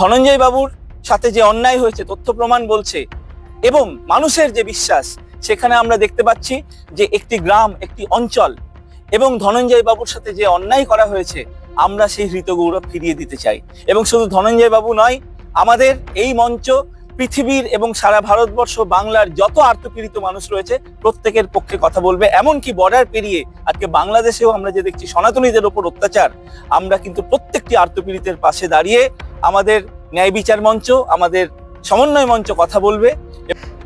ধনঞ্জয় বাবুর সাথে যে অন্যায় হয়েছে তথ্য প্রমাণ বলছে, এবং মানুষের যে বিশ্বাস, সেখানে আমরা দেখতে পাচ্ছি যে একটি গ্রাম, একটি অঞ্চল এবং ধনঞ্জয় বাবুর সাথে যে অন্যায় করা হয়েছে, আমরা সেই হৃতগৌরব ফিরিয়ে দিতে চাই। এবং শুধু ধনঞ্জয় বাবু নয়, আমাদের এই মঞ্চ পৃথিবীর এবং সারা ভারতবর্ষ, বাংলার যত আর্তপীড়িত মানুষ রয়েছে প্রত্যেকের পক্ষে কথা বলবে। এমনকি বর্ডার পেরিয়ে আজকে বাংলাদেশেও আমরা যে দেখছি সনাতনীদের উপর অত্যাচার, আমরা কিন্তু প্রত্যেকটি আর্তপীড়িতের পাশে দাঁড়িয়ে আমাদের ন্যায় বিচার মঞ্চ, আমাদের সমন্বয় মঞ্চ কথা বলবে।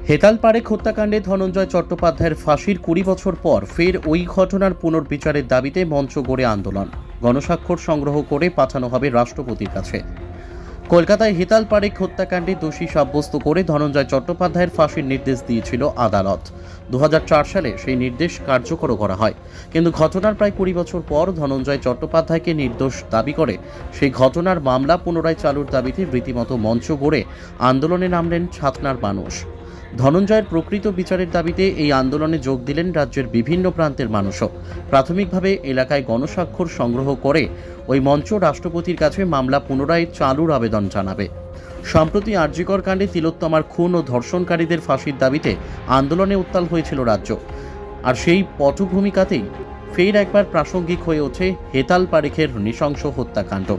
হেতাল পাড়েখ হত্যাকাণ্ডে ধনঞ্জয় চট্টোপাধ্যায়ের ফাঁসির 20 বছর পর ফের ওই ঘটনার পুনর্বিচারের দাবিতে মঞ্চ গড়ে আন্দোলন। গণস্বাক্ষর সংগ্রহ করে পাঠানো হবে রাষ্ট্রপতির কাছে। কলকাতায় হেতাল পাড়েখ হত্যাকাণ্ডে দোষী সাব্যস্ত করে ধনঞ্জয় চট্টোপাধ্যায়ের ফাঁসির নির্দেশ দিয়েছিল আদালত। 2004 সালে সেই নির্দেশ কার্যকর করা হয়, কিন্তু ঘটনার প্রায় 20 বছর পর ধনঞ্জয় চট্টোপাধ্যায়কে নির্দোষ দাবি করে সেই ঘটনার মামলা পুনরায় চালুর দাবিতে রীতিমতো মঞ্চ গড়ে আন্দোলনে নামলেন ছাতনার মানুষ। ধনঞ্জয়ের প্রকৃত বিচারের দাবিতে এই আন্দোলনে যোগ দিলেন রাজ্যের বিভিন্ন প্রান্তের মানুষও। প্রাথমিকভাবে এলাকায় গণস্বাক্ষর সংগ্রহ করে ওই মঞ্চ রাষ্ট্রপতির কাছে মামলা পুনরায় চালুর আবেদন জানাবে। সম্প্রতি আরজিকর কাণ্ডে তিলোত্তমার খুন ও ধর্ষণকারীদের ফাঁসির দাবিতে আন্দোলনে উত্তাল হয়েছিল রাজ্য, আর সেই পটভূমিকাতেই ফের একবার প্রাসঙ্গিক হয়ে ওঠে হেতাল পাড়েখের নৃশংস হত্যাকাণ্ড।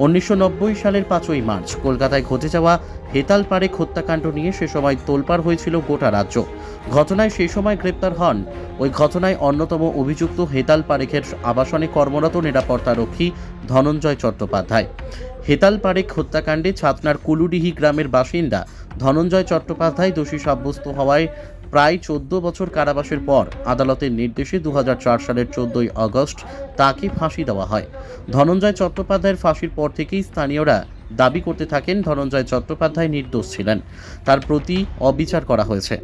1990 সালের 5ই মার্চ কলকাতায় ঘটে যাওয়া হেতাল পাড়েখ হত্যাকাণ্ড নিয়ে সে সময় তোলপাড় হয়েছিল গোটা রাজ্য। ঘটনায় সেই সময় গ্রেপ্তার হন ওই ঘটনায় অন্যতম অভিযুক্ত হেতাল পাড়েখের আবাসনে কর্মরত নিরাপত্তারক্ষী ধনঞ্জয় চট্টোপাধ্যায়। হেতাল পাড়েখ হত্যাকাণ্ডে ছাতনার কুলুডিহি গ্রামের বাসিন্দা ধনঞ্জয় চট্টোপাধ্যায় দোষী সাব্যস্ত হওয়ায় প্রায় 14 বছর কারাবাসের পর আদালতের নির্দেশে 2004 সালের 14ই আগস্ট তাকে ফাঁসি দেওয়া হয়। ধনঞ্জয় চট্টোপাধ্যায়ের ফাঁসির পর থেকেই স্থানীয়রা দাবি করতে থাকেন ধনঞ্জয় চট্টোপাধ্যায় নির্দোষ ছিলেন, তার প্রতি অবিচার করা হয়েছে।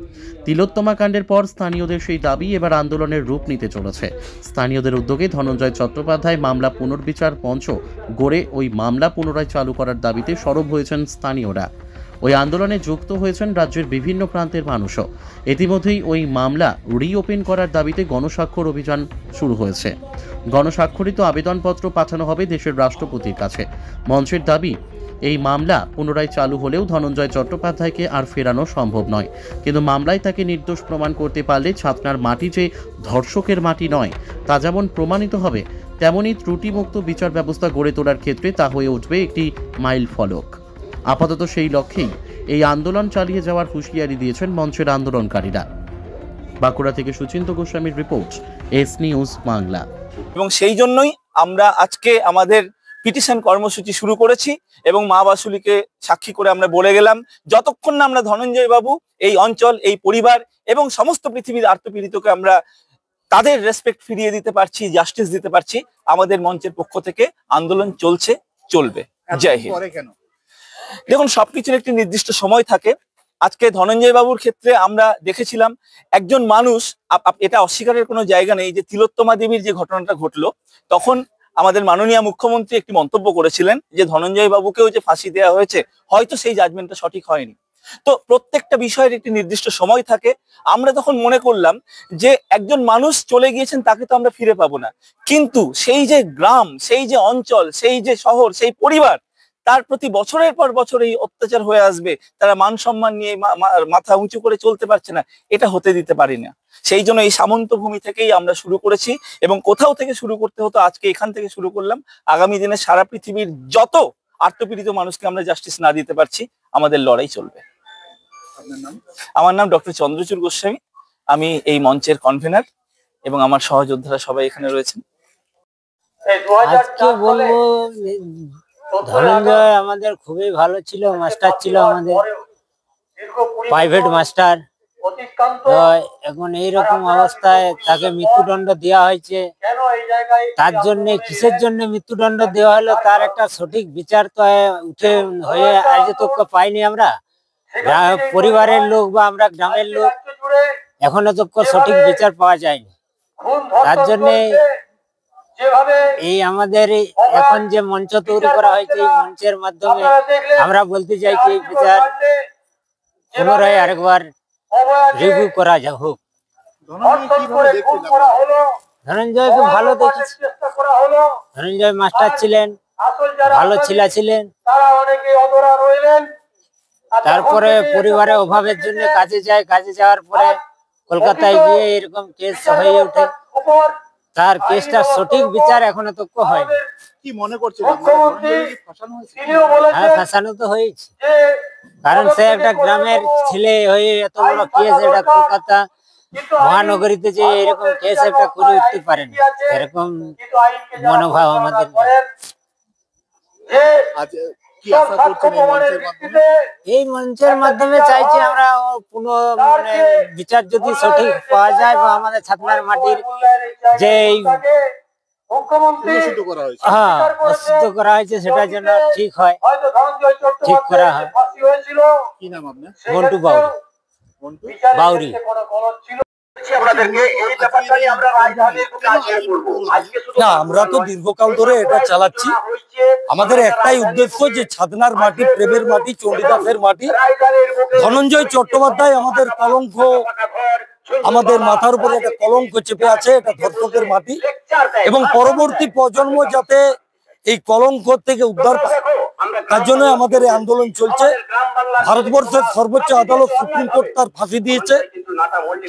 তিলোত্তমা কাণ্ডের পর স্থানীয়দের সেই দাবি এবার আন্দোলনের রূপ নিতে চলেছে। স্থানীয়দের উদ্যোগে ধনঞ্জয় চট্টোপাধ্যায় মামলা পুনর্বিচার মঞ্চ গড়ে ওই মামলা পুনরায় চালু করার দাবিতে সরব হয়েছেন স্থানীয়রা। ওই আন্দোলনে যুক্ত হয়েছেন রাজ্যের বিভিন্ন প্রান্তের মানুষও। ইতিমধ্যেই ওই মামলা রিওপেন করার দাবিতে গণস্বাক্ষর অভিযান শুরু হয়েছে। গণস্বাক্ষরিত আবেদনপত্র পাঠানো হবে দেশের রাষ্ট্রপতির কাছে। মঞ্চের দাবি, এই মামলা পুনরায় চালু হলেও ধনঞ্জয় চট্টোপাধ্যায়কে আর ফেরানো সম্ভব নয়, কিন্তু মামলায় তাকে নির্দোষ প্রমাণ করতে পারলে ছাতনার মাটি যে ধর্ষকের মাটি নয় তা যেমন প্রমাণিত হবে, তেমনি ত্রুটিমুক্ত বিচার ব্যবস্থা গড়ে তোলার ক্ষেত্রে তা হয়ে উঠবে একটি মাইল ফলক। আপাতত সেই লক্ষ্যেই এই আন্দোলন চালিয়ে যাওয়ার হুঁশিয়ারি দিয়েছেন মঞ্চের আন্দোলনকারীরা। বাঁকুড়া থেকে সুচিন্ত গোস্বামীর রিপোর্ট, এস নিউজ বাংলা। এবং সেই জন্যই আমরা আজকে আমাদের পিটিশন কর্মসূচি শুরু করেছি এবং মা বাসুলিকে সাক্ষী করে আমরা বলে গেলাম, যতক্ষণ না আমরা ধনঞ্জয় বাবু, এই অঞ্চল, এই পরিবার এবং সমস্ত পৃথিবীর আর্তপীড়িতকে আমরা তাদের রেসপেক্ট ফিরিয়ে দিতে পারছি, জাস্টিস দিতে পারছি, আমাদের মঞ্চের পক্ষ থেকে আন্দোলন চলছে, চলবে। জয় হিন্দ। দেখুন, সবকিছুর একটি নির্দিষ্ট সময় থাকে। আজকে ধনঞ্জয় বাবুর ক্ষেত্রে আমরা দেখেছিলাম একজন মানুষ, এটা অস্বীকারের কোনো জায়গা নেই, যে তিলোত্তমা দেবীর যে ঘটনাটা ঘটলো, তখন আমাদের মাননীয় মুখ্যমন্ত্রী একটি মন্তব্য করেছিলেন যে ধনঞ্জয় বাবুকেও যে ফাঁসি দেওয়া হয়েছে, হয়তো সেই জাজমেন্টটা সঠিক হয়নি। তো প্রত্যেকটা বিষয়ের একটি নির্দিষ্ট সময় থাকে। আমরা তখন মনে করলাম যে একজন মানুষ চলে গিয়েছেন, তাকে তো আমরা ফিরে পাবো না, কিন্তু সেই যে গ্রাম, সেই যে অঞ্চল, সেই যে শহর, সেই পরিবার, তার প্রতি বছরের পর বছর এই অত্যাচার হয়ে আসবে, তারা মান সম্মান নিয়ে মাথা উঁচু করে চলতে পারছে না, এটা হতে দিতে পারি না। সেই জন্য এই সামন্ত ভূমি থেকেই আমরা শুরু করেছি, এবং কোথাও থেকে শুরু করতে হতো, আজকে এখান থেকে শুরু করলাম। আগামী দিনে সারা পৃথিবীর যত আর্তপীড়িত মানুষকে আমরা জাস্টিস না দিতে পারছি, আমাদের লড়াই চলবে। আমার নাম ডক্টর চন্দ্রচূড় গোস্বামী, আমি এই মঞ্চের কনভেনার এবং আমার সহযোদ্ধারা সবাই এখানে রয়েছেন। আজকে বলবো, ধনঞ্জয় আমাদের খুবই ভালো ছিল, মাস্টার ছিল, আমাদের প্রাইভেট মাস্টার। এখন এইরকম অবস্থায় তাকে মৃত্যুদণ্ড দেওয়া হয়েছে। তার জন্য কিসের জন্য মৃত্যুদণ্ড দেওয়া হলো তার একটা সঠিক বিচার তো উঠে হয়ে আজ তো পাইনি আমরা, পরিবারের লোক বা আমরা গ্রামের লোক, এখনো তো সঠিক বিচার পাওয়া যায়নি। তার জন্যে এই আমাদের এখন যে মঞ্চ তৈরি করা হয়েছে, এই মঞ্চের মাধ্যমে আমরা বলতে চাইছি এই বিচার পুনরায় আরেকবার রিভিউ করা হোক। ধনঞ্জয়কে ভালো দেখেছি, ধনঞ্জয় মাস্টার ছিলেন, ভালো ছেলে ছিলেন। তারপরে পরিবারের অভাবের জন্য কাজে যায়, কাজে যাওয়ার পরে কলকাতায় গিয়ে এরকম কেস হয়ে ওঠে। তার কেসটা সঠিক বিচার এখনো তো হয়নি। কি মনে করছেন? হ্যাঁ, ফাঁসানো তো হয়েছে, কারণ সে একটা গ্রামের ছেলে হয়ে এত বড় কেস, এটা কলকাতা মহানগরীতে যে এরকম কেস একটা করে উঠতে পারে না, এরকম মনোভাব আমাদের নেই। এই মঞ্চের মাধ্যমে চাইছি আমরা মানে বিচার যদি সঠিক পাওয়া যায়, বা আমাদের ছাতনার মাটির যে অসুস্থ করা হয়েছে সেটা যেন ঠিক হয়, ঠিক করা হয়। কি নাম আপনার? মন্টু বাউরি। না, আমরা তো দীর্ঘকাল ধরে এটা চালাচ্ছি। আমাদের একটাই উদ্দেশ্য যে ছাতনার মাটি, প্রেমের মাটি, চণ্ডীদাসের মাটি। ধনঞ্জয় চট্টোপাধ্যায় আমাদের কলঙ্ক, আমাদের মাথার উপরে একটা কলঙ্ক চেপে আছে, এটা ধর্ষকের মাটি। এবং পরবর্তী প্রজন্ম যাতে এই কলঙ্ক থেকে উদ্ধার পায়, তার জন্য আমাদের এই আন্দোলন চলছে। ভারতবর্ষের সর্বোচ্চ আদালত সুপ্রিম কোর্ট তার ফাঁসি দিয়েছে,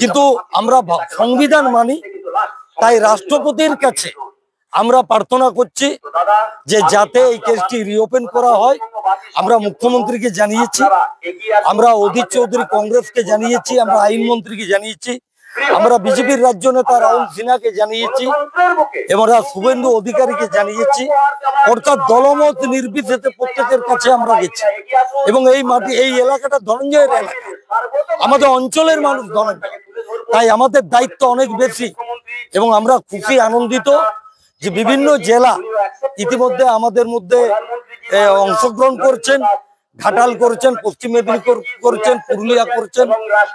কিন্তু আমরা সংবিধান মানি। তাই রাষ্ট্রপতির কাছে আমরা প্রার্থনা করছি যে যাতে এই কেসটি রিওপেন করা হয়। আমরা মুখ্যমন্ত্রীকে জানিয়েছি, আমরা অধীর চৌধুরী কংগ্রেসকে জানিয়েছি, আমরা আইনমন্ত্রীকে জানিয়েছি, আমরা বিজেপির রাজ্য নেতা রাহুল সিনহাকে জানিয়েছি, আমরা শুভেন্দু অধিকারীকে জানিয়েছি। অর্থাৎ দলমত নির্বিশেষে প্রত্যেকের কাছে আমরা গেছি। এবং এই মাটি, এই এলাকাটা ধনঞ্জয়ের এলাকা, আমাদের অঞ্চলের মানুষ ধনঞ্জয়, তাই আমাদের দায়িত্ব অনেক বেশি। এবং আমরা খুশি, আনন্দিত যে বিভিন্ন জেলা ইতিমধ্যে আমাদের মধ্যে অংশগ্রহণ করছেন। ঘাটাল করছেন, পশ্চিম মেদিনীপুর করছেন, পুরুলিয়া করছেন,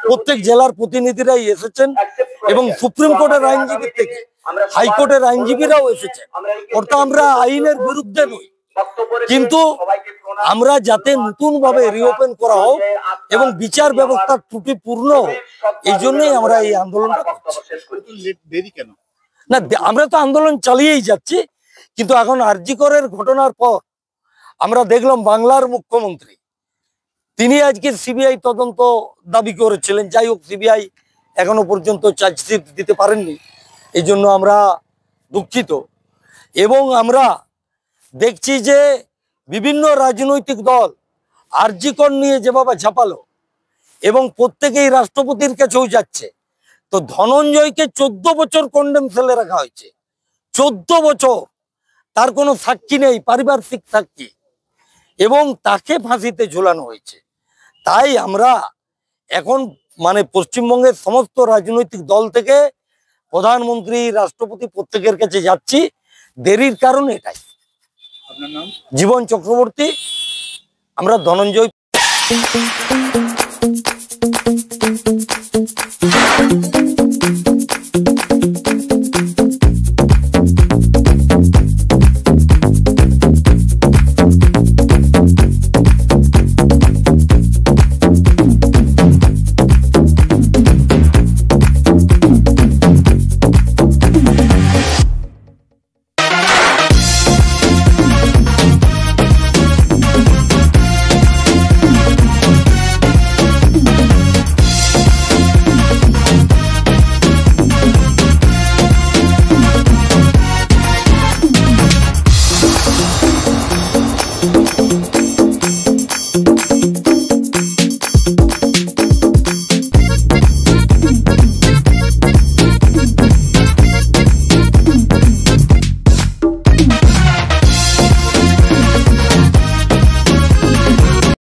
প্রত্যেক জেলার প্রতিনিধিরাই এসেছেন। এবং সুপ্রিম কোর্টের আইনজীবী থেকে হাইকোর্টের আইনজীবীরাও এসেছেন। অর্থাৎ আমরা আইনের বিরুদ্ধে নই, কিন্তু আমরা যাতে নতুন ভাবে রিওপেন করা হোক এবং বিচার ব্যবস্থার ত্রুটিপূর্ণ হোক, এই জন্যই আমরা এই আন্দোলনটা করছি। না, আমরা তো আন্দোলন চালিয়েই যাচ্ছি, কিন্তু এখন আরজি করের ঘটনার পর আমরা দেখলাম বাংলার মুখ্যমন্ত্রী তিনি আজকে সিবিআই তদন্ত দাবি করেছিলেন। যাই হোক, সিবিআই এখনো পর্যন্ত চার্জশিট দিতে পারেননি, এই জন্য আমরা দুঃখিত। এবং আমরা দেখছি যে বিভিন্ন রাজনৈতিক দল আরজি কর নিয়ে যেভাবে ঝাঁপালো, এবং প্রত্যেকেই রাষ্ট্রপতির কাছেও যাচ্ছে। তো ধনঞ্জয়কে 14 বছর কন্ডেম সেলে রাখা হয়েছে, 14 বছর। তার কোনো সাক্ষী নেই, পারিপার্শ্বিক সাক্ষী, এবং তাকে ফাঁসিতে ঝুলানো হয়েছে। তাই আমরা এখন মানে পশ্চিমবঙ্গের সমস্ত রাজনৈতিক দল থেকে প্রধানমন্ত্রী, রাষ্ট্রপতি প্রত্যেকের কাছে যাচ্ছি। দেরির কারণ এটাই। আপনার নাম? জীবন চক্রবর্তী। আমরা ধনঞ্জয়